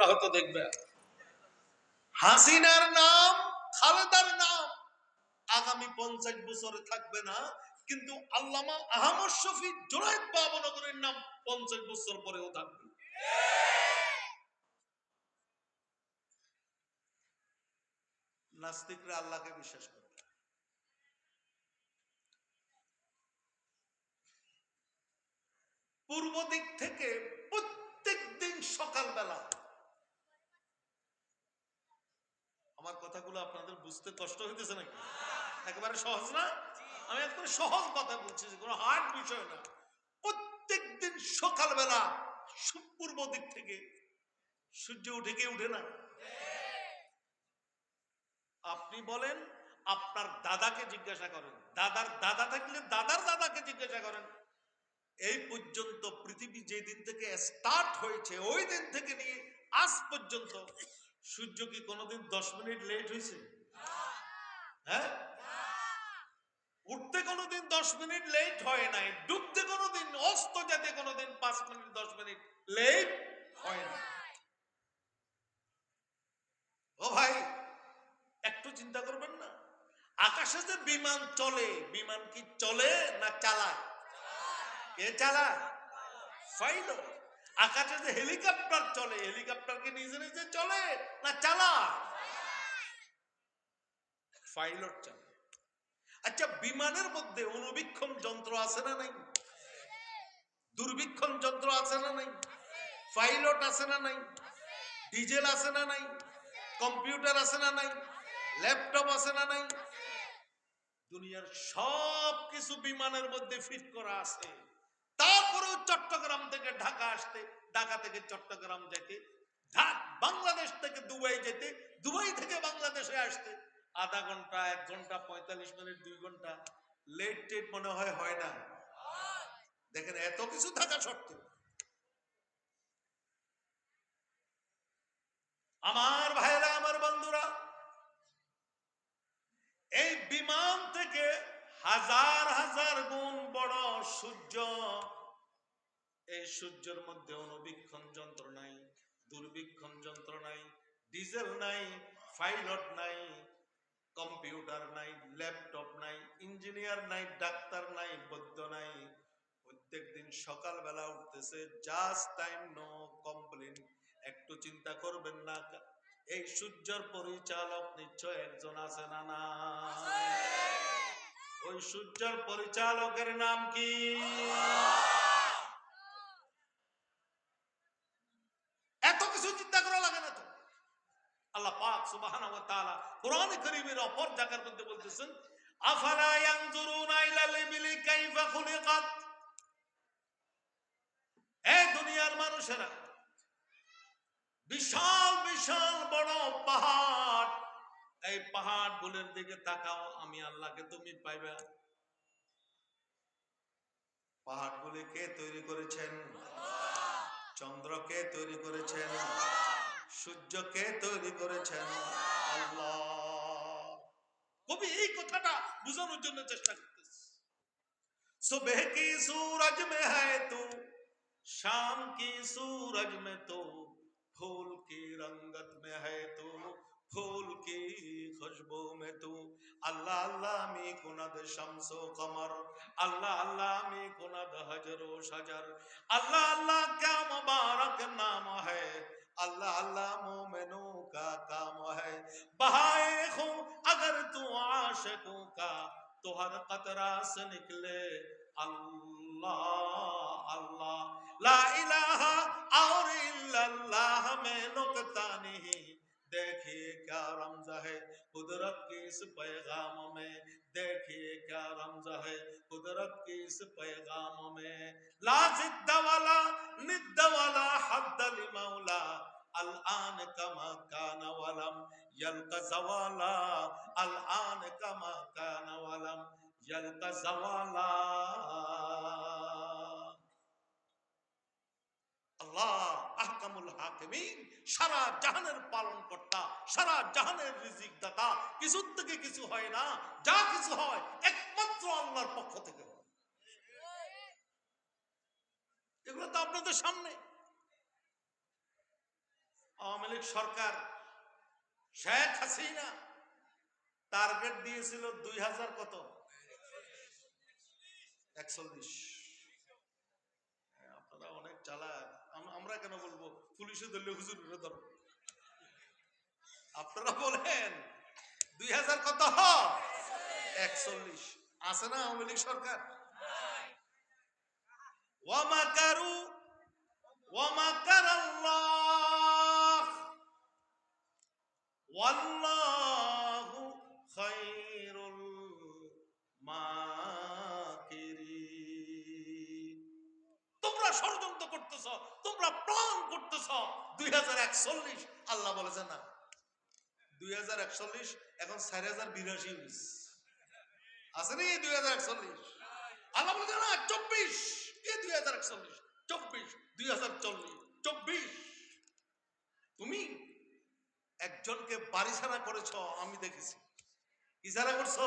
তোমরা হয়তো দেখবে হাসিনার নাম, খালেদার নাম আগামী 50 বছরে থাকবে না, কিন্তু আল্লামা আহমদ শফি জুনায়েদ বাবনগরের নাম 50 বছর পরেও থাকবে। নাস্তিকরা আল্লাহকে বিশ্বাস করে। পূর্ব দিক থেকে প্রত্যেক দিন সকালবেলা, আমার কথাগুলো আপনাদের বুঝতে কষ্ট হইতেছে নাকি? একেবারে সহজ না? আমি একবারে সহজ কথা বলছি, কোনো হার্ড বিষয় না। প্রত্যেক দিন সকালবেলা পূর্ব দিক থেকে সূর্য উঠে কি উঠে না? আপনি বলেন, আপনার দাদাকে জিজ্ঞাসা করেন, দাদার দাদা থাকলে দাদার দাদাকে জিজ্ঞাসা করেন, এই পর্যন্ত পৃথিবী যে দিন থেকে স্টার্ট হয়েছে ওই দিন থেকে নিয়ে আজ পর্যন্ত সূর্য কি কোনোদিন 10 মিনিট লেট হয়েছে? হ্যাঁ, উঠতে কোনোদিন 10 মিনিট লেট হয় নাই, ডুবতে কোনোদিন, অস্ত যেতে কোনোদিন 5 মিনিট 10 মিনিট লেট হয় না। ও ভাই, একটু চিন্তা করবেন না, আকাশে যে বিমান চলে, বিমান কি চলে না চালায়? কে চালায়? পাইলট। আকাশে যে হেলিকপ্টার চলে, হেলিকপ্টার কি নিজে নিজে চলে না চালায়? পাইলট চালায়। আচ্ছা, বিমানের মধ্যে অনুবীক্ষণ যন্ত্র আছে না নাই? দূরবীক্ষণ যন্ত্র আছে না নাই? পাইলট আছে না নাই? ডিজেল আছে না নাই? কম্পিউটার আছে না নাই? ল্যাপটপ আছে না নাই? দুনিয়ার সব কিছু বিমানের মধ্যে ফিট করা আছে। তারপরেও চট্টগ্রাম থেকে ঢাকা আসতে, ঢাকা থেকে চট্টগ্রাম যেতে, বাংলাদেশ থেকে দুবাই যেতে, দুবাই থেকে বাংলাদেশে আসতে আধা ঘন্টা, 1 ঘন্টা 45 মিনিট, 2 ঘন্টা লেট টেট মনে হয় হয় না? দেখেন, এত কিছু থাকা সত্ত্বেও আমার ভাইরা, আমার বন্ধুরা, এই বিমান থেকে হাজার হাজার গুণ বড় সূর্য, এই সূর্যের মধ্যে অনুবীক্ষণ যন্ত্র নাই, দূরবীক্ষণ যন্ত্র নাই, ডিজেল নাই, পাইলট নাই, কম্পিউটার নাই, ল্যাপটপ নাই, ইঞ্জিনিয়ার নাই, ডাক্তার নাই, বৈদ্য নাই। প্রত্যেক দিন সকালবেলা উঠতেছে, জাস্ট টাইম, নো কমপ্লেন। একটু চিন্তা করবেন না, এই সূর্যের পরিচালক নিশ্চয় একজন আছে না? না, ওই সূর্যের পরিচালকের নাম কি? এত কিছু চিন্তা করা লাগে না তো? আল্লাহ পাক সুবহানাহু ওয়া তাআলা কোরআনে কারীমের অপর জায়গার মধ্যে বলতেছেন, আফালা ইয়ানজুরুনা ইলাল ইবলি কাইফা খুলিকাত। এই দুনিয়ার মানুষেরা, বিশাল বিশাল বড় পাহাড়, এই পাহাড় গুলোর দিকে তাকাও, আমি আল্লাহকে তুমি পাইবা। পাহাড় গুলি কে তৈরি করেছেন? চন্দ্র কে তৈরি করেছেন? সূর্য কে তৈরি করেছেন? আল্লাহ। কবি এই কথাটা বোঝানোর জন্য চেষ্টা করতেছে। सुबह की सूरज में है तू, शाम की सूरज में तो, फूल की रंगत में है तू, फूल की खुशबू में तू। अल्लाह अल्लाह मी कुनद शम्सो कमर, अल्लाह अल्लाह मी कुनद हजरो शजर। अल्लाह अल्लाह क्या मुबारक नाम है, अल्लाह अल्लाह मोमिनों का काम है। बहाए खूं अगर तू आशिकों का, तो हर कतरा से निकले अल्लाह अल्लाह। ला इलाहा और इल्लल्लाह में नुक्ता नहीं। देखिए क्या रमज़ है कुदरत की इस पैगाम में, देखिए क्या रमज़ है कुदरत की इस पैगाम में। ला जिद्द वाला निद्द वाला हद्द लिमौला, अल-आन कमा कान वलम यल्का ज़वाला, अल-आन कमा कान वलम यल्का ज़वाला। আল্লাহ আহকামুল হাকিমিন, সারা জাহানের পালন কর্তা, সারা জাহানের রিজিক দাতা। কিছু থেকে কিছু হয় না, যা কিছু হয় একমাত্র আল্লাহর পক্ষ থেকে হয়। এগুলো তো আপনাদের সামনে। লীগ সরকার শেখ হাসিনা টার্গেট দিয়েছিল 2000 কত 41। আপনারা অনেক চালাক, আমরা কেন বলবো, পুলিশে ধরলে হুজুরের ধরো। আপনারা বলেন 2000 কত 41 আছে না আওয়ামী লীগ সরকার? ওয়ামাকারু ওয়ামাকারাল্লাহ ওয়াল্লাহু খায়রুল মাকিরিন। তোমরা ষড়যন্ত্র করতেছ, তোমরা প্ল্যান করতেছ 2041। আল্লাহ বলেছে না 2041, এখন 4082 আছে নি 2041। আল্লাহ বলেছে না 24 কি 2041 24 2040 24। তুমি একজনকে বাড়ি ছাড়া করেছো, আমি দেখেছি। কি ছাড়া করছো?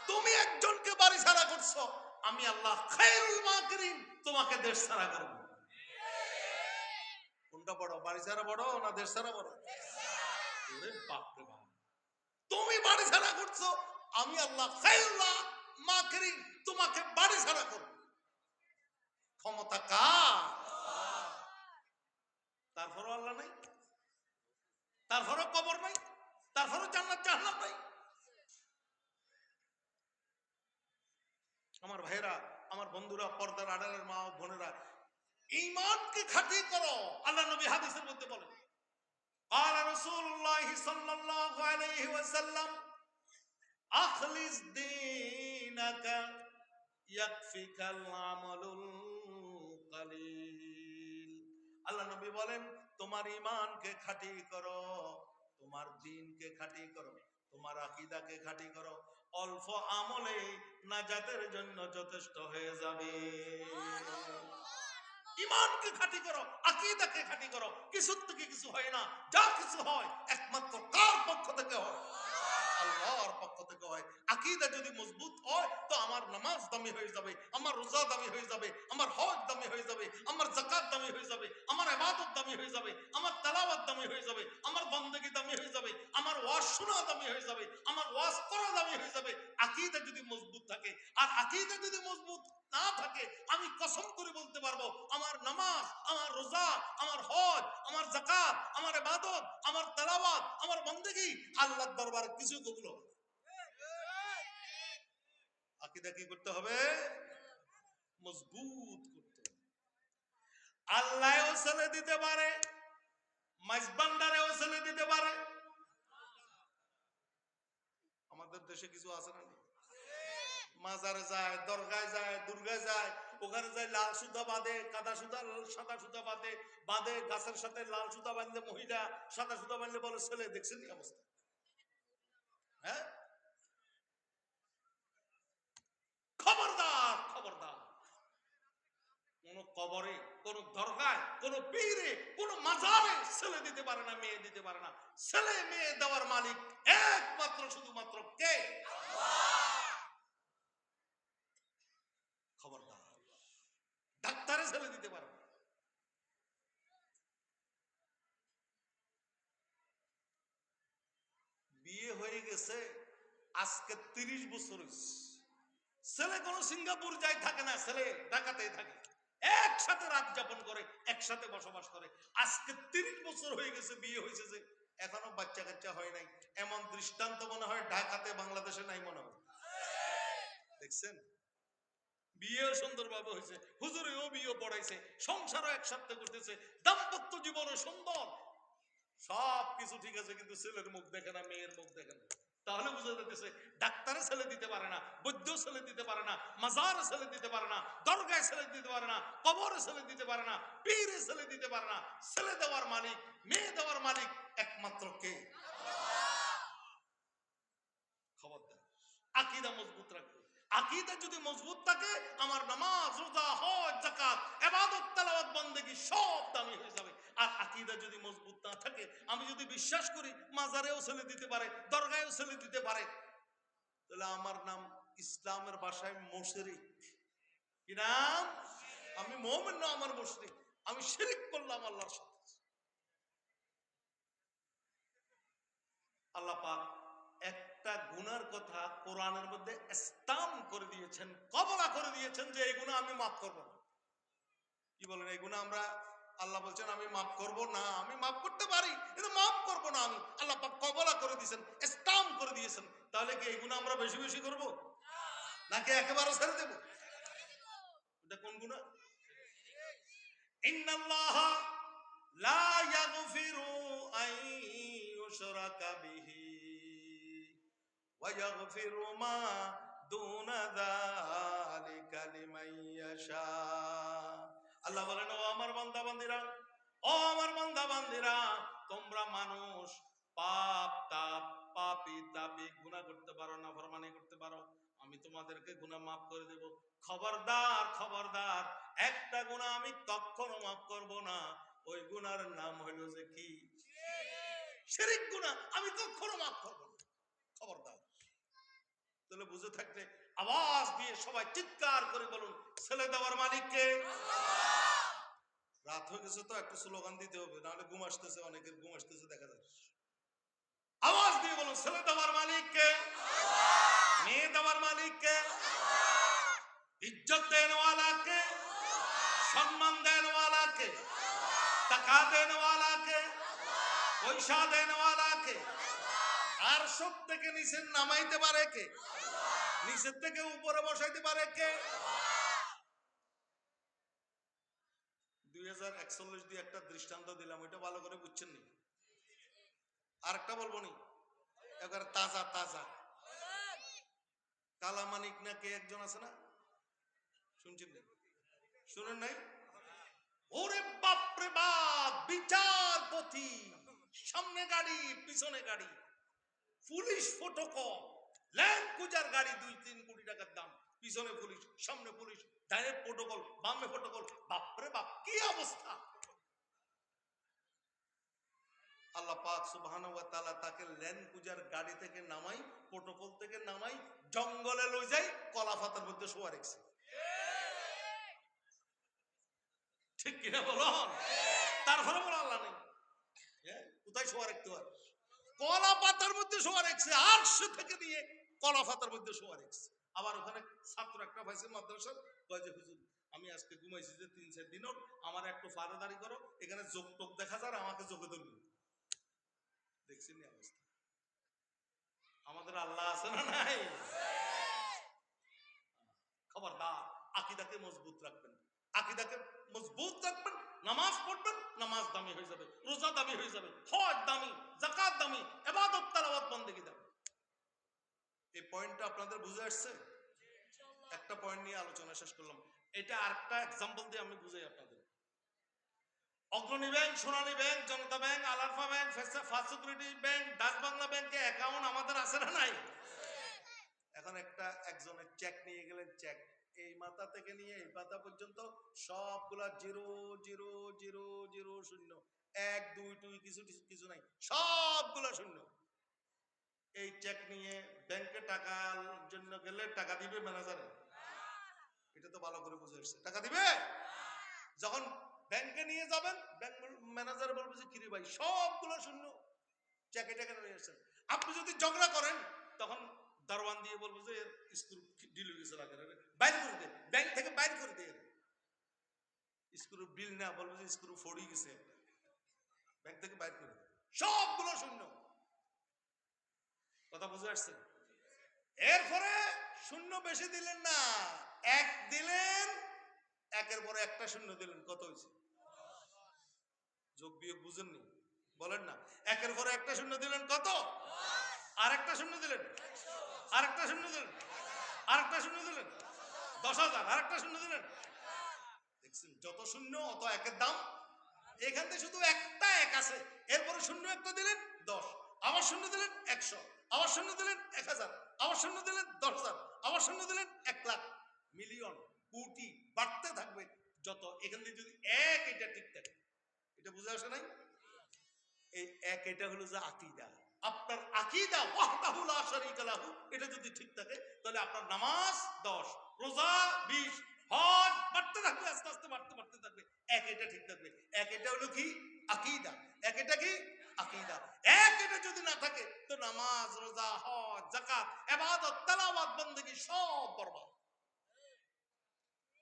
তুমি একজনকে বাড়ি ছাড়া করছো, আমি আল্লাহ খায়রুল মাকিরিন তোমাকে দেশ ছাড়া করব। কোনটা বড়, বাড়ি ছাড়া বড় না দেশ ছাড়া বড়? ওরে বাপ রে বাপ, তুমি বাড়ি ছাড়া করছো, আমি আল্লাহ খায়রুল মাকিরিন তোমাকে বাড়ি ছাড়া করব। ক্ষমতা কার? তারপরও আল্লাহ নাই, তারপরও কবর নাই, তারপরও জান্নাত জাহান্নাম নাই। আমার ভাইরা, আমার বন্ধুরা, পর্দার আড়ালের মা ও বোনেরা, ঈমানকে খাঁটি করো। আল্লাহ নবী হাদিসের মধ্যে বলেন, قال رسول الله صلى الله عليه وسلم اخلص دينك يكفيك العمل القليل। আল্লাহ নবী বলেন, তোমার ঈমানকে খাঁটি করো, তোমার দ্বীনকে খাঁটি করো, তোমার আকীদাকে খাঁটি করো, অল্প আমলে নাজাতের জন্য যথেষ্ট হয়ে যাবে। ঈমানকে খাঁটি করো, আকীদাকে খাঁটি করো। কিছুর থেকে কিছু হয় না, যা কিছু হয় একমাত্র কার পক্ষ থেকে হয়? আল্লাহর পক্ষ থেকে হয়। আকীদা যদি মজবুত হয় তো আমার নামাজ দামি হয়ে যাবে, আমার রোজা দামি হয়ে যাবে, আমার হজ দামি হয়ে যাবে, আমার যাকাত দামি হয়ে যাবে, আমার ইবাদত দামি হয়ে যাবে, আমার তেলাওয়াত দামি হয়ে যাবে, আমার বন্দেগী দামি হয়ে যাবে, আমার ওয়াজ শোনা দামি হয়ে যাবে, আমার ওয়াজ করা দামি হয়ে যাবে। আকীদা যদি মজবুত থাকে, আর আকীদা যদি মজবুত না থাকে, আমি কসম করে বলতে পারবো আমার নামাজ, আমার রোজা, আমার হজ, আমার যাকাত, আমার ইবাদত, আমার তেলাওয়াত, আমার বন্দেগী আল্লাহর দরবারে কিছু কবুল হবে। আকীদা কি করতে হবে? মজবুত করতে হবে। আল্লাহও ছেলে দিতে পারে, মাইজবান্ডারেও ছেলে দিতে পারে। আমাদের দেশে কিছু আছে না, মাজারে যায়, দরগায় যায়, দুর্গায় যায়, ওখানে যায় লাল সুতা বাঁধে, কাদা সুতা, সাদা সুতা বাঁধে, বাঁধে গাছের সাথে লাল সুতা বাঁধলে মহিলা, সাদা সুতা বাঁধলে বলে ছেলে। দেখছেন কি অবস্থা? হ্যাঁ, খবরদার খবরদার, কোন কবরে, কোন দরগায়, কোন পীরে, কোন মাজারে ছেলে দিতে পারে না, মেয়ে দিতে পারে না। ছেলে মেয়ে দেওয়ার মালিক একমাত্র শুধুমাত্র কে? খবরদার, ডাক্তারে ছেলে দিতে পারে না। বিয়ে হয়ে গেছে আজকে 30 বছর হয়েছে, ছেলে কোন সিঙ্গাপুর যাই থাকে না, ছেলে ঢাকাতেই থাকে, একসাথে রাত যাপন করে, একসাথে বসবাস করে। আজকে 30 বছর হয়ে গেছে, বিয়ে হয়েছে যে এখনো বাচ্চা কাচ্চা হয় নাই। এমন দৃষ্টান্ত মনে হয় ঢাকাতে, বাংলাদেশে নাই মনে হয়। দেখছেন, বিয়েও সুন্দরভাবে হয়েছে, হুজুরেও বিয়ে পড়াইছে, সংসারও একসাথে করতেছে, দাম্পত্য জীবনও সুন্দর, সব কিছু ঠিক আছে, কিন্তু ছেলের মুখ দেখে না, মেয়ের মুখ দেখে না। তাহলে বুঝা যাচ্ছে ডাক্তারে ছেলে দিতে পারে না, বৈদ্য ছেলে দিতে পারে না, মাজারে ছেলে দিতে পারে না, দরগায় ছেলে দিতে পারে না, কবরে ছেলে দিতে পারে না, পীরে ছেলে দিতে পারে না। ছেলে দেওয়ার মালিক, মেয়ে দেওয়ার মালিক একমাত্র কে? খবরদার, আকীদা মজবুত রাখবে। আকীদা যদি মজবুত থাকে, আমার নামাজ, রোজা, হজ, যাকাত, ইবাদত, তেলাওয়াত, বন্দেগী সব দামি হয়ে যাবে। আর আকীদা যদি মজবুত না থাকে, আমি যদি বিশ্বাস করি মাজারেও ছেলে দিতে পারে, দরগায়ও ছেলে দিতে পারে, তাহলে আমার নাম ইসলামের ভাষায় মুশরিক। কি নাম? আমি মুমিন না, আমার মুশরিক। আমি শিরক করলাম আল্লাহর সাথে। আল্লাহ পাক একটা গুনার কথা কোরআনের মধ্যে স্থান করে দিয়েছেন, কবলা করে দিয়েছেন যে এই গুনাহ আমি মাফ করব না। কি বলেন, এই গুনাহ আমরা, আল্লাহ বলছেন আমি মাফ করব না, আমি মাফ করতে পারি কিন্তু মাফ করব না আমি, আল্লাহ পাক কবলা করে দিয়েছেন, স্থান করে দিয়েছেন। তাহলে কি এই গুনাহ আমরা বেশি বেশি করব নাকি একেবারে ছেড়ে দেব? এটা কোন গুনাহ? ইন্নাল্লাহ লা ইয়াগফিরু আন ইউশরাকা বিহি ওয়া ইয়াগফিরু মা দুনা যালিকা লিমান ইয়াশা। আল্লাহ বলেন, ও আমার বান্দা বান্দীরা, ও আমার বান্দা বান্দীরা, তোমরা মানুষ পাপী তাপী গুনাহ করতে পারো, নাফরমানি করতে পারো, আমি তোমাদেরকে গুনাহ মাফ করে দেব। খবরদার খবরদার, একটা গুনাহ আমি কখনো মাফ করব না, ওই গুনার নাম হইল যে কি? শিরক গুনাহ। আমি কখনো মাফ করব না, খবরদার। তাহলে বুঝে থাকলে আওয়াজ দিয়ে সবাই চিৎকার করে বলুন, ছেলে দেওয়ার মালিক কে? রাত হয়ে গেছে তো একটু স্লোগান দিতে হবে, নাহলে ঘুম আসতেছে, অনেকের ঘুম আসতেছে দেখা যায়। আওয়াজ দিয়ে বলুন, ছেলে দেওয়ার মালিক কে? মেয়ে দেওয়ার মালিক কে? ইজ্জত দেনে ওয়ালা কে? সম্মান দেনে ওয়ালা কে? টাকা দেনে ওয়ালা কে? পয়সা দেনে ওয়ালা কে? আর সব থেকে নিচে নামাইতে পারে কে? নিচের থেকে উপরে বসাইতে পারে কে? 2041 দিয়ে একটা দৃষ্টান্ত দিলাম, ওইটা ভালো করে বুঝছেন নি? আরেকটা বলবো নি, এবার তাজা তাজা কালামানিক না কে একজন আছে না, শুনছেন না? শুনেন নাই? ওরে বাপরে বাপ, বিচারপতি, সামনে গাড়ি পিছনে গাড়ি, পুলিশ ফটোকপ, ল্যান্ড ক্রুজার গাড়ি 2-3 কোটি টাকার দাম, পিছনে পুলিশ, সামনে পুলিশ, ডাইনে প্রোটোকল, বামে প্রোটোকল, বাপরে বাপ কি অবস্থা! আল্লাহ পাক সুবহানাহু ওয়া তাআলা তাকে ল্যান্ড ক্রুজার গাড়ি থেকে নামাই, প্রোটোকল থেকে নামাই, জঙ্গলে লই যাই, কলা পাতার মধ্যে শোয়া রেখেছে। ঠিক কিনা বলুন? তারপরে বলো আল্লাহ নেই, কোথায় শোয়া রাখতে হয়? কলা পাতার মধ্যে শোয়া রেখেছে, আরশ থেকে নিয়ে কলা পাতার মধ্যে শোয়া রেখেছে। আবার ওখানে ছাত্র একটা ভাইছে মাদ্রাসার, কয় যে হুজুর আমি আজকে ঘুমাইছি যে 3-4 দিন, আমার একটু ফাড়াদারি করো, এখানে যোগ টোক দেখা যায়, আমাকে যোগে ধরবি। দেখছেন না অবস্থা? আমাদের আল্লাহ আছে না নাই? খবরদার, আকীদাকে মজবুত রাখবেন, আকীদাকে মজবুত রাখবেন, নামাজ পড়বেন, নামাজ দামি হয়ে যাবে, রোজা দামি হয়ে যাবে, হজ দামি, যাকাত দামি, ইবাদত তেলাওয়াত বন্দেগী দামি। এই পয়েন্টটা আপনাদের বুঝে আসছে? একটা পয়েন্ট নিয়ে আলোচনা শেষ করলাম। এটা আরেকটা এক্সাম্পল দিয়ে আমি বুঝাই আপনাদের। Agrani bank, Sonali bank, Janata bank, Al Arafah bank, first security bank, Dutch Bangla ব্যাংকে অ্যাকাউন্ট আমাদের আছে না নাই? এখন একজনের চেক নিয়ে গেলেন, চেক এই মাথা থেকে নিয়ে এই মাথা পর্যন্ত সবগুলা 0 0 0 0 0 1 2 2 কিছু কিছু নাই, সবগুলা শূন্য। এই চেক নিয়ে ব্যাংকে টাকার জন্য গেলে টাকা দিবে ম্যানেজারে? এটা তো ভালো করে বুঝে আসছে, টাকা দিবে? যখন ব্যাংকে নিয়ে যাবেন, ব্যাংক ম্যানেজার বলবে যে কিরে ভাই সবগুলো শূন্য, চেকে টাকা নিয়ে আসছেন। আপনি যদি ঝগড়া করেন, তখন দারোয়ান দিয়ে বলবো যে স্ক্রু ডিল হয়ে গেছে, লাগে বাইর করে দে, ব্যাংক থেকে বাইর করে দে। স্ক্রু বিল না, বলবো যে স্ক্রু ফড়ি গেছে, ব্যাংক থেকে বাইর করে দে, সবগুলো শূন্য। কথা বুঝে আসছেন? এরপরে শূন্য বেশি দিলেন না, এক দিলেন, একের পরে একটা শূন্য দিলেন, কত হয়েছে? যোগ বিয়োগ বুঝেননি? বলেন না। একের পরে একটা শূন্য দিলেন, কত? আর একটা শূন্য দিলেন, আরেকটা শূন্য দিলেন, আরেকটা শূন্য দিলেন, 10,000। আরেকটা শূন্য দিলেন, দেখছেন যত শূন্য অত একের দাম। এখান থেকে শুধু একটা এক আছে, এরপরে শূন্য একটা দিলেন 10, আবার শূন্য দিলেন 100, আবার শূন্য দিলেন 1000, আবার শূন্য দিলেন 10,000, আবার শূন্য দিলেন 1 লাখ, মিলিয়ন, কোটি বাড়তে থাকবে যত। এখান থেকে যদি এক, এটা ঠিক থাকে, এটা বুঝে আসে নাই? এই এক, এটা হলো যে আকীদা। আপনার আকীদা ওয়াহদাহু লা শারীকা লাহু, এটা যদি ঠিক থাকে, তাহলে আপনার নামাজ 10, রোজা 20, হজ বাড়তে থাকবে, আস্তে আস্তে বাড়তে বাড়তে থাকবে। এক, এটা ঠিক থাকবে। এক, এটা হলো কি? আকীদা। এক, এটা কি? আকীদা। এক, এটা যদি না থাকে তো নামাজ, রোজা, হজ, যাকাত, ইবাদত, তেলাওয়াত, বندگی সব বরবাদ।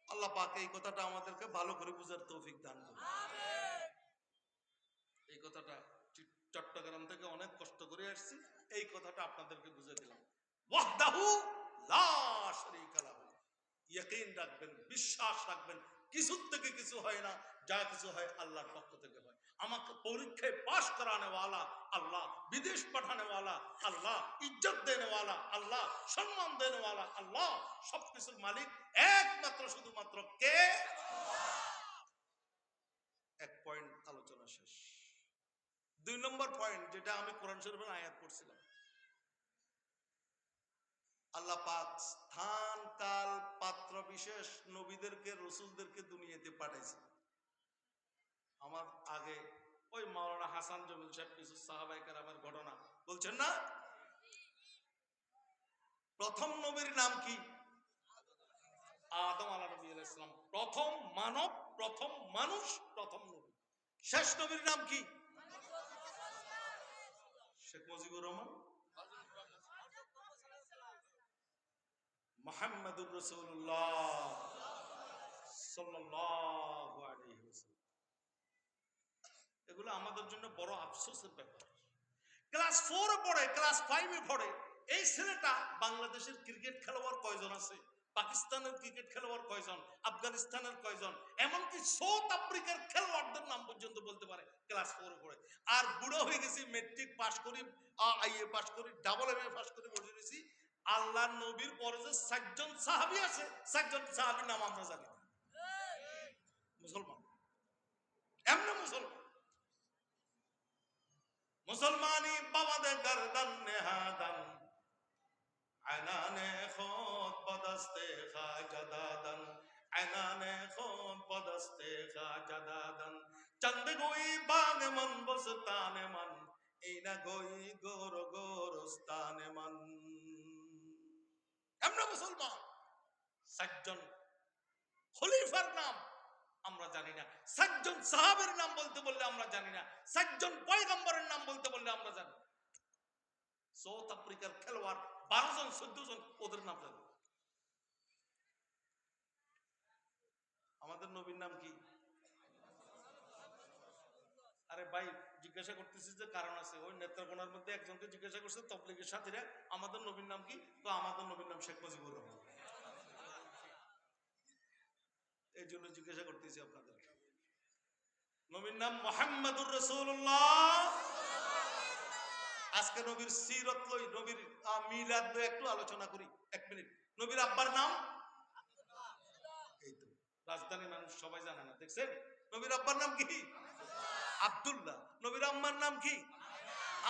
আল্লাহ পাক এই কথাটা আমাদেরকে ভালো করে বুঝার তৌফিক দান করুন। আমিন। এই কথাটা চট্টগ্রাম থেকে অনেক কষ্ট করে আসছি, এই কথাটা আপনাদেরকে বুঝিয়ে দিলাম। ওয়াহদাহু লা শারীকা লাহু, ইয়াকিন রাখবেন, বিশ্বাস রাখবেন, কিছু থেকে কিছু হয় না, যা কিছু হয় আল্লাহর পক্ষ থেকে হয়। আমাকে পরীক্ষায় পাশ করানে ওয়ালা আল্লাহ, বিদেশ পাঠানে ওয়ালা আল্লাহ, ইজ্জত দেনে ওয়ালা আল্লাহ, সম্মান দেনে ওয়ালা আল্লাহ, সবকিছুর মালিক একমাত্র শুধুমাত্র কে? এক পয়েন্ট আলোচনা শেষ। 2 নম্বর পয়েন্ট, যেটা আমি কোরআন শরীফের আয়াত পড়ছিলাম, আল্লাহ পাক স্থান কাল পাত্র বিশেষ নবীদেরকে, রসুলদেরকে দুনিয়াতে পাঠাইছে। আমার আগে ওই মাওলানা হাসান জমিল সাহেব কিছু সাহাবায়ে কেরামের ঘটনা বলছেন না। প্রথম নবীর নাম কি? আদম আলাইহিস সালাম, প্রথম মানব, প্রথম মানুষ, প্রথম নবী। শেষ নবীর নাম কি? শেখ মুজিবুর রহমান, মুহাম্মাদুর রাসূলুল্লাহ সাল্লাল্লাহু আলাইহি ওয়াসাল্লাম। এগুলো আমাদের জন্য বড় আফসোসের ব্যাপার। ক্লাস 4 এ পড়ে, ক্লাস 5 এ পড়ে, এই ছেলেটা বাংলাদেশের ক্রিকেট খেলোয়াড় কয়জন আছে, পাকিস্তানের ক্রিকেট খেলোয়াড় কয়জন, আফগানিস্তানের কয়জন, এমনকি সাউথ আফ্রিকার খেলোয়াড়দের নাম পর্যন্ত বলতে পারে ক্লাস 4 এ পড়ে। আর বুড়ো হয়ে গেছি, মেট্রিক পাস করি, আইএ পাস করি, ডাবল এমএ পাস করে বসে গেছি। আল্লাহর নবীর পরে যে 7 জন সাহাবী আছে, 7 জন সাহাবীর নাম আমরা জানি না। মুসলমান, এমন মুসলমান, মুসলমানি বাবাদে গর্দন নেহাদান, আনানে খুদ বদস্তে খাজাদাদান, আনানে খুদ বদস্তে খাজাদাদান, চন্দ গোই বাগ মন বসতানে মন, ইনা গোই গোর গোরস্তানে মন। আমরা মুসলমান। 7 জন খলিফার নাম আমরা জানি না, 7 জন সাহাবের নাম বলতে বললে আমরা জানি না, 7 জন পয়গম্বরের নাম বলতে বললে আমরা জানি। সাউথ আফ্রিকার খেলোয়াড় 12 জন 14 জন, ওদের নাম জানি। আমাদের নবীর নাম কি? আরে ভাই, জিজ্ঞাসা করতেছি যে কারণ আছে। ওই নেত্রকোনার মধ্যে একজনকে জিজ্ঞাসা করছে তবলিগের সাথীরা, আমাদের নবীর নাম কি? তো আমাদের নবীর নাম শেখ মুজিবুর রহমান। এই জন্য জিজ্ঞাসা করতেছি আপনাদের। নবীর নাম মুহাম্মাদুর রাসূলুল্লাহ। আজকে নবীর সিরত লই, নবীর মিলাদ লই একটু আলোচনা করি 1 মিনিট। নবীর আব্বার নাম? এই তো রাজধানী মানুষ সবাই জানে না, দেখছেন? নবীর আব্বার নাম কি? আব্দুল্লাহ। নবীর আম্মার নাম কি?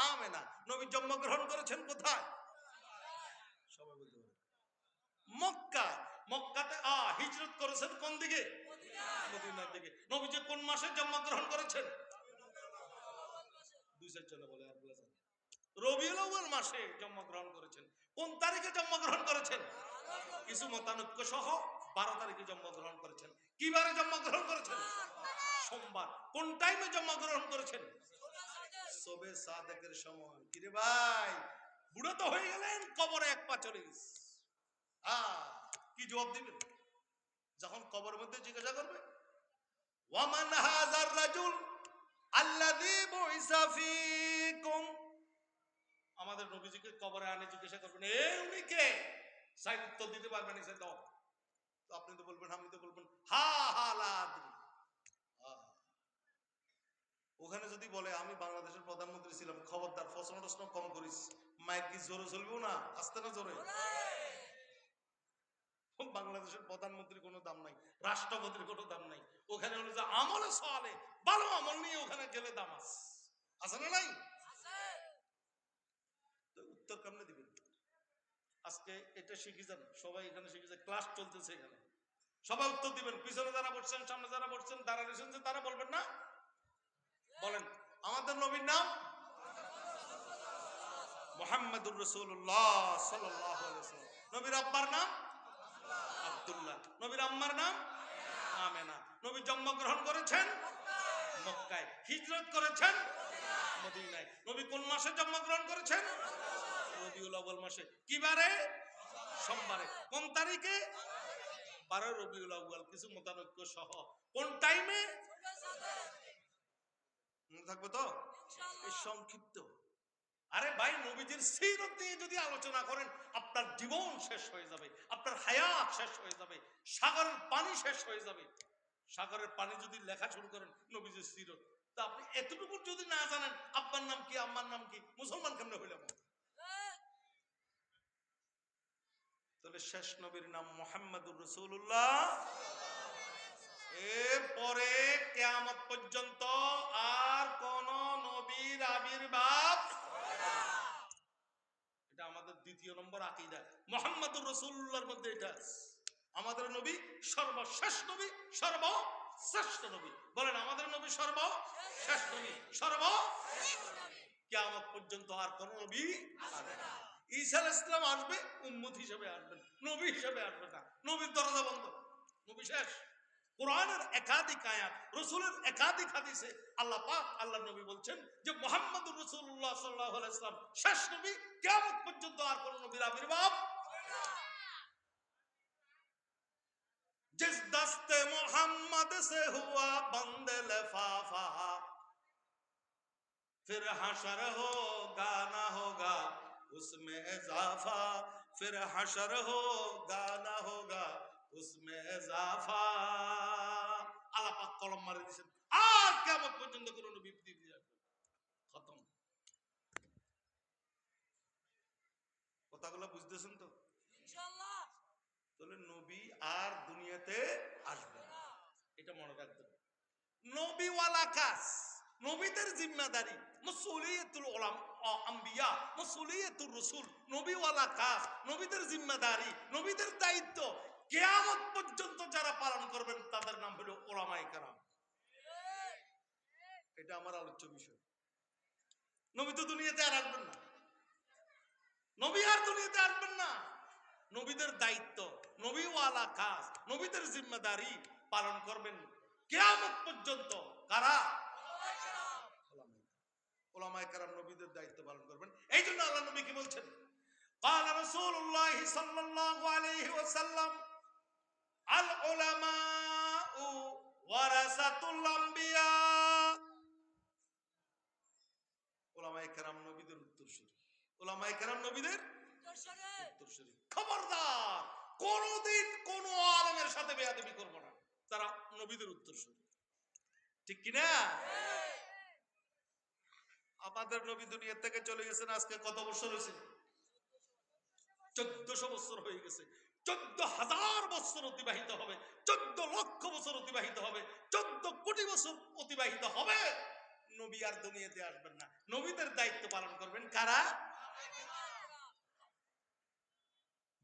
আমেনা। নবী জন্মগ্রহণ করেছেন কোথায়? সবাই বলতে পারে মক্কা। মক্কাতে হিজরত করেছেন কোন দিকে? মদিনার দিকে। নবী যে কোন মাসে জন্মগ্রহণ করেছেন? 2-4 জন বলে, আর বলা যায় রবিউল আউয়াল মাসে জন্মগ্রহণ করেছেন। কোন তারিখে জন্মগ্রহণ করেছেন? কিছু মতানৈক্য সহ 12 তারিখে জন্মগ্রহণ করেছেন। কি বারে জন্মগ্রহণ করেছেন? সোমবার। কোন টাইমে জন্মগ্রহণ করেছেন? সবে সাদেকের সময়। কিরে ভাই, বুড়ো তো হয়ে গেলেন, কবরে 1 পা চলে গেছে। কি জবাব দিবেন যখন কবরের মধ্যে জিজ্ঞাসা করবে? ওয়ামান হাযার রাজুল আল্লাযী বুইসা ফীকুম। আমাদের নবীজিকে কবরে আনে জিজ্ঞাসা করবেন, এ উনি কে? সাইড উত্তর দিতে পারবেন না, দাও। তো আপনি তো বলবেন, আমি তো বলবেন হা হা লা আদরি। ওখানে যদি বলে আমি বাংলাদেশের প্রধানমন্ত্রী ছিলাম, খবরদার প্রশ্ন কম করিস। মাইক কি জোরে চলবেও না, আস্তে না জোরে? বাংলাদেশের প্রধানমন্ত্রীর কোনো দাম নাই, রাষ্ট্রপতির কোনো দাম নাই। ওখানে হলো যে আমলে সওয়ালে ভালো আমল নিয়ে ওখানে গেলে দাম আছে না নাই? তো উত্তর কেমনে দিবেন? আজকে এটা শিখে যান, সবাই এখানে শিখে যান, ক্লাস চলতেছে এখানে, সবাই উত্তর দিবেন। পিছনে যারা বসছেন, সামনে যারা বসছেন, তারা রেসেন, তারা বলবেন না? বলেন, আমাদের নবীর নাম মুহাম্মাদুর রাসূলুল্লাহ সাল্লাল্লাহু আলাইহি ওয়াসাল্লাম। নবীর আব্বার নাম আব্দুল্লাহ। নবীর আম্মার নাম আমেনা। নবী জন্মগ্রহণ করেছেন মক্কায়, হিজরত করেছেন মদিনায়। নবী কোন মাসে জন্মগ্রহণ করেছেন? রবিউল আউয়াল মাসে। কি বারে? সোমবারে। কোন তারিখে? 12 রবিউল আউয়াল, কিছু মতানৈক্য সহ। কোন টাইমে? মনে থাকবে তো? এই সংক্ষিপ্ত। আরে ভাই, নবীজির সিরত নিয়ে যদি আলোচনা করেন আপনার জীবন শেষ হয়ে যাবে, আপনার হায়াত শেষ হয়ে যাবে, সাগরের পানি শেষ হয়ে যাবে। সাগরের পানি যদি লেখা শুরু করেন নবীজির সিরত, তা আপনি এতটুকু যদি না জানেন আব্বার নাম কি, আম্মার নাম কি, মুসলমান কেমনে হইলাম? তবে শেষ নবীর নাম মুহাম্মাদুর রাসূলুল্লাহ। এরপরে কিয়ামত পর্যন্ত আর কোন নবীর আবির্ভাব। এটা আমাদের দ্বিতীয় নম্বর আকীদা। মুহাম্মাদুর রাসূলুল্লাহর মধ্যে এটা আছে। আমাদের নবী সর্বশেষ নবী, সর্বশ্রেষ্ঠ নবী। বলেন আমাদের নবী সর্বশেষ নবী, কিয়ামত পর্যন্ত আর কোন নবী আসবে না। ঈসা আলাইহিস সালাম আসবে, উম্মত হিসেবে আসবেন, নবী হিসেবে আসবে না। নবীর দরজা বন্ধ, নবী শেষ। কোরআনের একাধিক আয়াত, রাসূলের একাধিক হাদিসে আল্লাহ পাক, আল্লাহর নবী বলছেন যে মুহাম্মাদুর রাসূলুল্লাহ সাল্লাল্লাহু আলাইহি ওয়াসাল্লাম শেষ নবী, কিয়ামত পর্যন্ত আর কোন নবীর আবির্ভাব হবে না। जिस दस्ते मोहम्मद से हुआ बंद लिफाफा, फिर हशर होगा ना होगा उसमें इजाफा, फिर हशर होगा ना होगा उसमें इजाफा। আল্লাহ পাক কলম মারি দিয়েছেন, আর কিয়ামত পর্যন্ত কোন নবী পৃথিবীতে আসবে না। খতম। কথাগুলো বুঝতেছেন তো? ইনশাআল্লাহ। তাহলে নবী আর দুনিয়াতে আসবে না, এটা মনে রাখবেন। নবীওয়ালা কাজ, নবীদের জিম্মাদারি, মাসউলিয়াতুল উলামা আম্বিয়া, মাসউলিয়াতুর রাসূল, নবীওয়ালা কাজ, নবীদের জিম্মাদারি, নবীদের দায়িত্ব কিয়ামত পর্যন্ত যারা পালন করবেন তাদের নাম হলো উলামায়ে কেরাম। এটা আমার আলোচ্য বিষয়। নবী তো দুনিয়াতে আর আসবেন না, নবী আর দুনিয়াতে আসবেন না। নবীদের দায়িত্ব, নবীওয়ালা কাজ, নবীদের জিম্মাদারি পালন করবেন কিয়ামত পর্যন্ত কারা? উলামায়ে কেরাম নবীদের দায়িত্ব পালন করবেন। এই জন্য আল্লাহ নবী কি বলছেন? قال رسول الله صلى الله عليه وسلم العلماء ورثة الانبياء। উলামায়ে কেরাম নবীদের উত্তরসূরি, উলামায়ে কেরাম নবীদের উত্তরসূরি। খবরদার কোনদিন কোন আলেমের সাথে বেয়াদবি করব না, তারা নবীদের উত্তরসূরি। ঠিক কি না? আমাদের নবী দুনিয়া থেকে চলে গেছেন আজকে কত বছর হয়েছে? 1400 বছর হয়ে গেছে। 14,000 বছর অতিবাহিত হবে, 14 লক্ষ বছর অতিবাহিত হবে, 14 কোটি বছর অতিবাহিত হবে, নবী আর দুনিয়াতে আসবেন না। নবীদের দায়িত্ব পালন করবেন কারা?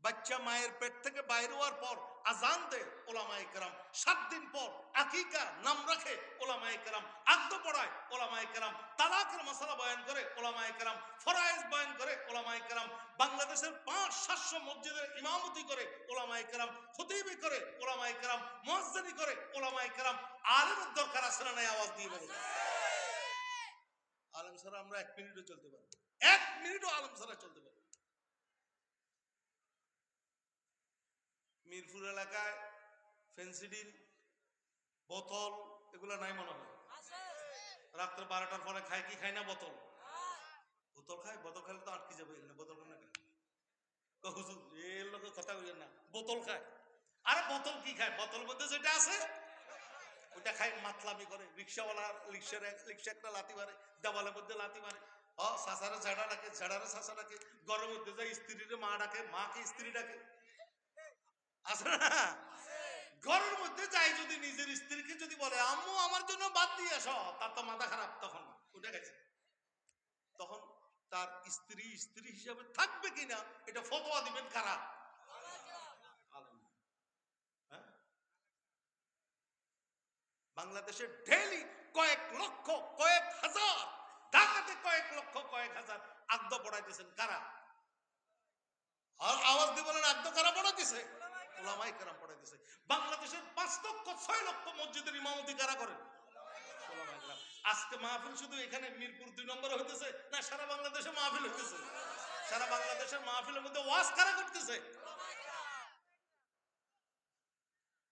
বাচ্চা মায়ের পেট থেকে বাইরে হওয়ার পর আজান দেয় উলামায়ে কেরাম, 7 দিন পর আকিকা নাম রাখে উলামায়ে কেরাম, আদ্য পড়ায় উলামায়ে কেরাম, তালাকের মাসালা বয়ান করে উলামায়ে কেরাম, ফরায়েজ বয়ান করে উলামায়ে কেরাম, বাংলাদেশের 500-700 মসজিদের ইমামতি করে উলামায়ে কেরাম, খতিবি করে উলামায়ে কেরাম, মুয়াজ্জিনি করে উলামায়ে কেরাম। আলেমের দরকার আছে না নাই? আওয়াজ দিয়ে বলুন। আলেম ছাড়া আমরা 1 মিনিটও চলতে পারবো, 1 মিনিটও আলেম ছাড়া চলতে পারবো। মিরপুর এলাকায় ফেন্সিডিল বোতল এগুলা নাই মনে হয়? রাত্রে 12টার পরে খায় কি খায় না? বোতল। বোতল খায়। বোতল খাইলে তো আটকে যাবে, এখানে বোতল খায় না কেন? হুজুর এর লোকের কথা বলেন না, বোতল খায়। আরে বোতল কি খায়? বোতল মধ্যে যেটা আছে ওটা খায়, মাতলামি করে। রিক্সাওয়ালা রিক্সা একটা লাথি মারে, দেওয়ালের মধ্যে লাথি মারে, সাসারে ঝাড়া ডাকে, ঝাড়ারে সাসা ডাকে, ঘরের মধ্যে যায় স্ত্রীরে মা ডাকে, মাকে স্ত্রী ডাকে। আছে না? ঘরের মধ্যে যাই যদি নিজের স্ত্রীকে যদি বলে আম্মু আমার জন্য বাদ দিয়ে আসো, তার তো মাথা খারাপ। তখন উঠে গেছে, তখন তার স্ত্রী স্ত্রী হিসাবে থাকবে কিনা এটা ফতোয়া দিবেন কারা? হ্যাঁ? বাংলাদেশে ডেইলি কয়েক লক্ষ, কয়েক হাজার, ঢাকাতে কয়েক লক্ষ, কয়েক হাজার আদ্য পড়াইতেছেন কারা? আর আওয়াজ দিয়ে বলেন আদ্য কারা পড়াইতেছে? উলামায়ে কেরাম পড়াইতেছে। বাংলাদেশের 5 লক্ষ 6 লক্ষ মসজিদের ইমামতি কারা করেন? উলামায়ে কেরাম। আজকে মাহফিল শুধু এখানে মিরপুর 2 নম্বরে হইতেছে না সারা বাংলাদেশে মাহফিল হইতেছে? সারা বাংলাদেশের মাহফিলের মধ্যে ওয়াজ কারা করতেছে?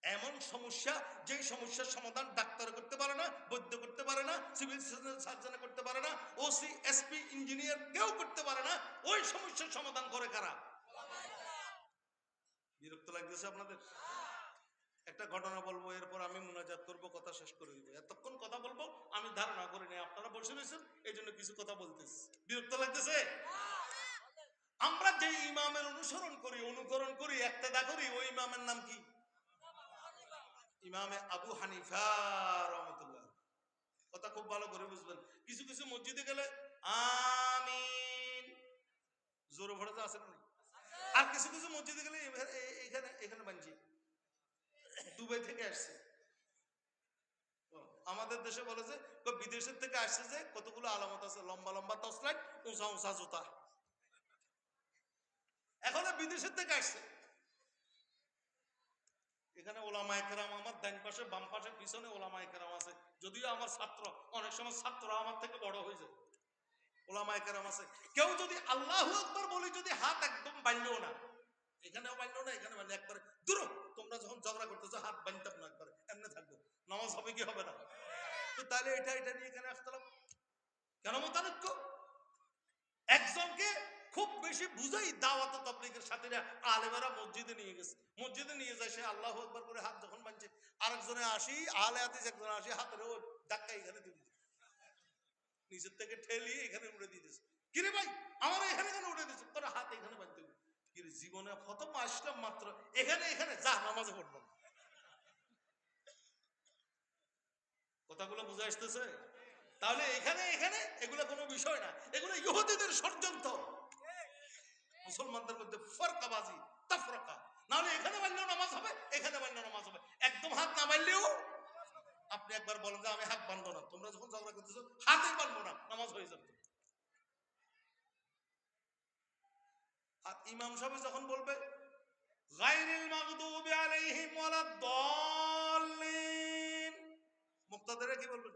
এমন সমস্যা, যেই সমস্যার সমাধান ডাক্তার করতে পারে না, বৈদ্য করতে পারে না, সিভিল সার্জন করতে পারে না, ওসি এসপি ইঞ্জিনিয়ার কেউ করতে পারে না, ওই সমস্যার সমাধান করে কারা? বিরক্ত লাগতেছে আপনাদের? একটা ঘটনা বলবো, এরপর আমি মুনাজাত করবো, কথা শেষ করে দিব। এতক্ষণ কথা বলবো আমি ধারণা করি নাই, আপনারা বসে রয়েছেন এই জন্য কিছু কথা বলতেছি। বিরক্ত লাগতেছে? আমরা যে ইমামের অনুকরণ করি ইক্তেদা করি, ওই ইমামের নাম কি? ইমামে আবু হানিফা রাহমাতুল্লাহ। কথা খুব ভালো করে বুঝবেন। কিছু কিছু মসজিদে গেলে আমিন জোরে ভরে আছে না? আর কিছু কিছু মসজিদে গেলে এখানে এখানে বানছি, দুবাই থেকে আসছে। আমাদের দেশে বলে যে বিদেশের থেকে আসছে, যে কতগুলো আলামত আছে, লম্বা লম্বা তসলাইট, উঁচা উঁচা জুতা। এখন বিদেশের থেকে আসছে। এখানে ওলামায়ে কেরাম, আমার ডান পাশে বাম পাশে পিছনে ওলামায়ে কেরাম আছে। যদিও আমার ছাত্র, অনেক সময় ছাত্ররা আমার থেকে বড় হয়ে যায়। ওলামায়ে কেরাম আছে। কেউ যদি আল্লাহু আকবার বলি, যদি হাত একদম বাঁধলেও না, এখানেও বাঁধলো না, এখানে বাঁধলে একবারে দূর। তোমরা যখন ঝগড়া করতেছো হাত বাঁধতাম না, একবারে এমনি থাকবো, নামাজ হবে কি হবে না? তো তাহলে এটা নিয়ে এখানে আসতাম কেন? মতানৈক্য। একজনকে খুব বেশি বুঝাই দাওয়াত তাবলীগের সাথীরা আলেমেরা মসজিদে নিয়ে গেছে, মসজিদে নিয়ে যায়, সে আল্লাহু আকবার করে হাত যখন বাঁধছে, আরেকজনে আসি আহলে হাদিস একজন আসি হাতের ও ধাক্কা এখানে দিয়ে দিচ্ছে, নিচের থেকে ঠেলিয়ে এখানে উড়ে দিয়ে দিচ্ছে। কিরে ভাই আমার এখানে কেন উড়ে দিচ্ছে? তোর হাত এখানে বাঁধতে হবে। কিরে জীবনে প্রথম আসলাম মাত্র, এখানে যা নামাজে পড়বো না। কথাগুলো বুঝে আসতেছে? তাহলে এখানে এগুলো কোনো বিষয় না, এগুলো ইহুদিদের ষড়যন্ত্র। মুসলমানদের মধ্যে ফরকাবাজি, তাফরাকা। নাহলে এখানে বাঁধলেও নামাজ হবে, এখানে বাঁধলেও নামাজ হবে। একদম হাত না বাঁধলেও, আপনি একবার বলেন যে আমি হাত বাঁধবো না, তোমরা যখন ঝগড়া করতেছো হাতে বাঁধবো না, নামাজ হয়ে যাবে। আর ইমাম সাহেব যখন বলবে গায়রিল মাগদুবি আলাইহিম ওয়ালাদ-দাল্লিন, মুক্তাদিরা কি বলবেন?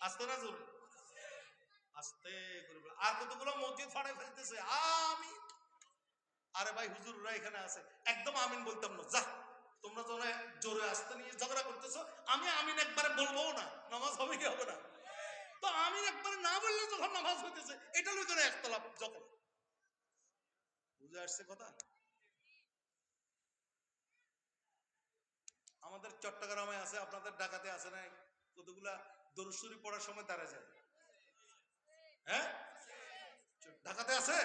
আস্তে না জোরে? আস্তে করে বলবেন। আর কতগুলো মসজিদ ফাড়ায় ফেলতেছে আমিন। আরে ভাই হুজুররা এখানে আছে, একদম আমিন বলতাম না, যা তোমরা যখন জোরে আস্তে নিয়ে ঝগড়া করতেছো, আমি আমিন একবারে বলবো না, নামাজ হবে কি হবে না? তো আমিন একবারে না বললে যখন নামাজ হইতেছে, এটা লই করে একতলাপ যখন। বুঝে আসছে কথা? আমাদের চট্টগ্রামে আছে, আপনাদের ঢাকাতে আছে না কতগুলা দরুদ শরীফ পড়ার সময় দাঁড়া যায়? হ্যাঁ, ঢাকাতে আছে।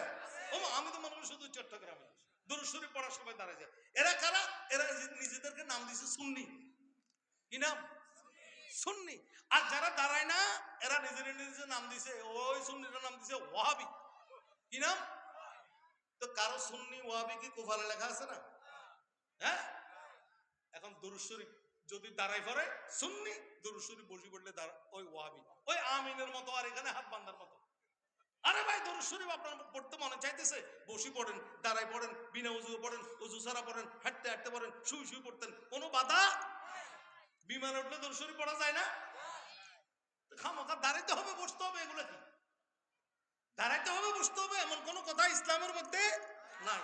ও আমি তো মনে করি শুধু চট্টগ্রামে দরুদ শরীফ পড়ার সময় দাঁড়া যায়। এরা কারা? এরা নিজেদেরকে নাম দিছে সুন্নি। কি নাম? সুন্নি। আর যারা দাঁড়ায় না, এরা নিজের নাম দিছে, ওই সুন্নিটার নাম দিছে ওয়াহাবি। কি নাম? তো কারো সুন্নি ওয়াহাবি কি কোফালে লেখা আছে না? হ্যাঁ, এখন দরুদ শরীফ যদি দাঁড়াই পড়ে সুন্নি, দরুদ শরীফ বসে পড়লে ওই ওয়াহাবি, ওই আমিনের মতো, আর এখানে হাত বান্ধার মতো। আরে ভাই দরুদ শরীফ আপনার পড়তে মনে চাইতেছে, বসে পড়েন, দাঁড়াই পড়েন, বিনা উজু পড়েন, উজু ছাড়া পড়েন, হাঁটতে হাঁটতে পড়েন, শুই পড়তেন, কোনো বাধা। বিমান উঠলে দরুদ শরীফ পড়া যায় না? খামোখা দাঁড়াইতে হবে, বসতে হবে, এগুলো কি? দাঁড়াইতে হবে, বসতে হবে, এমন কোনো কথা ইসলামের মধ্যে নাই।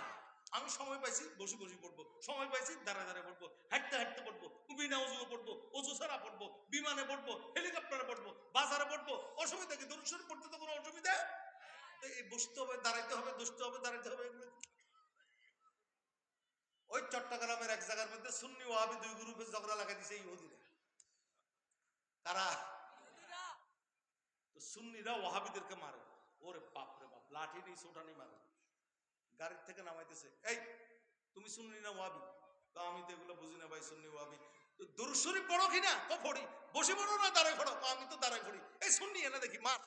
আমি সময় পাইছি বসে পড়বো, সময় পাইছি দাঁড়ায় পড়বো, হাঁটতে হাঁটতে পড়বো, বিনা উজু পড়বো, উজু ছাড়া পড়বো, বিমানে পড়বো, হেলিকপ্টারে পড়বো, বাজারে পড়বো, অসুবিধা কি? দরুদ শরীফ পড়তে তো কোনো অসুবিধা? বসতে হবে, দাঁড়াইতে হবে, বসতে হবে, দাঁড়াইতে হবে, এগুলো। ওই চট্টগ্রামের এক জায়গার মধ্যে সুন্নি ওয়াহাবি দুই গ্রুপে ঝগড়া লাগাই দিছে ইহুদিরা। কারা? তো সুন্নিরা ওয়াহাবিদেরকে মারে। ওরে বাপ রে বাপ, লাঠি নেই ছোটা নেই, মারে। গাড়ির থেকে নামাইতেছে, এই তুমি সুন্নি না ওয়াহাবি? তো আমি তো এগুলো বুঝি না ভাই, সুন্নি ওয়াহাবি। দরুদ শরীফ পড়ো কিনা? পড়ি। বসে পড়ো না দাঁড়ায় পড়ো? আমি তো দাঁড়ায় পড়ি। এই সুন্নি এনে দেখি মার।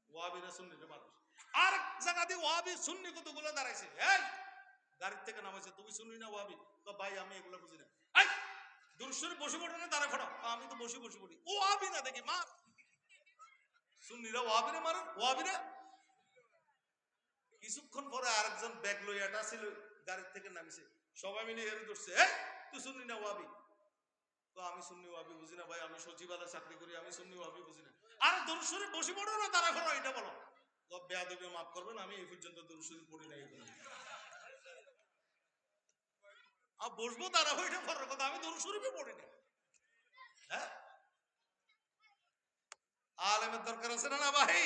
ওয়াহাবিরা সুন্নিরা মানুষ। আর জায়গা দিয়ে ওয়াহাবি সুন্নি কতগুলো দাঁড়াইছে, এই গাড়ির থেকে নামাইছে, তুমি সুন্নি না ওয়াহাবি? তো ভাই আমি এগুলো বুঝি না। এই দরুদ শরীফ বসে পড়ো না দাঁড়ায় পড়ো? আমি তো বসে পড়ি। ওয়াহাবি না দেখি মার। সুন্নিরা ওয়াহাবিরা মারেন, ওয়াহাবিরা। কিছুক্ষণ পরে আরেকজন ব্যাগ লইয়াটা ছিল, গাড়ির থেকে নামিছে, সবাই মিলে এর ধরছে, এই তুই সুন্নি না ওয়াহাবি? তো আমি সুন্নি ওয়াহাবি বুঝি না ভাই, আমি সচিবালয়ে চাকরি করি, আমি সুন্নি ওয়াহাবি বুঝি না। আরে দরুদ শরীফ বসে পড়ো না তারা করো, এটা বলো। বেয়াদবি মাফ করবেন, আমি এই পর্যন্ত দরুদ শরীফ পড়ি নাই এখানে। আর বসবো তারা ওইটা পরের কথা, আমি দরুদ শরীফই পড়ি না। হ্যাঁ, আলেমের দরকার আছে না না ভাই?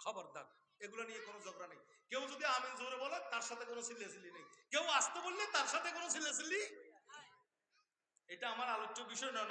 খবরদার, এগুলো নিয়ে কোনো ঝগড়া নেই। কেউ যদি আমিন জোরে বলে তার সাথে কোনো চিল্লাচিল্লি নেই, কেউ আসতে বললে তার সাথে কোনো চিল্লাচিল্লি, এটা আমার আলোচ্য বিষয় নয়।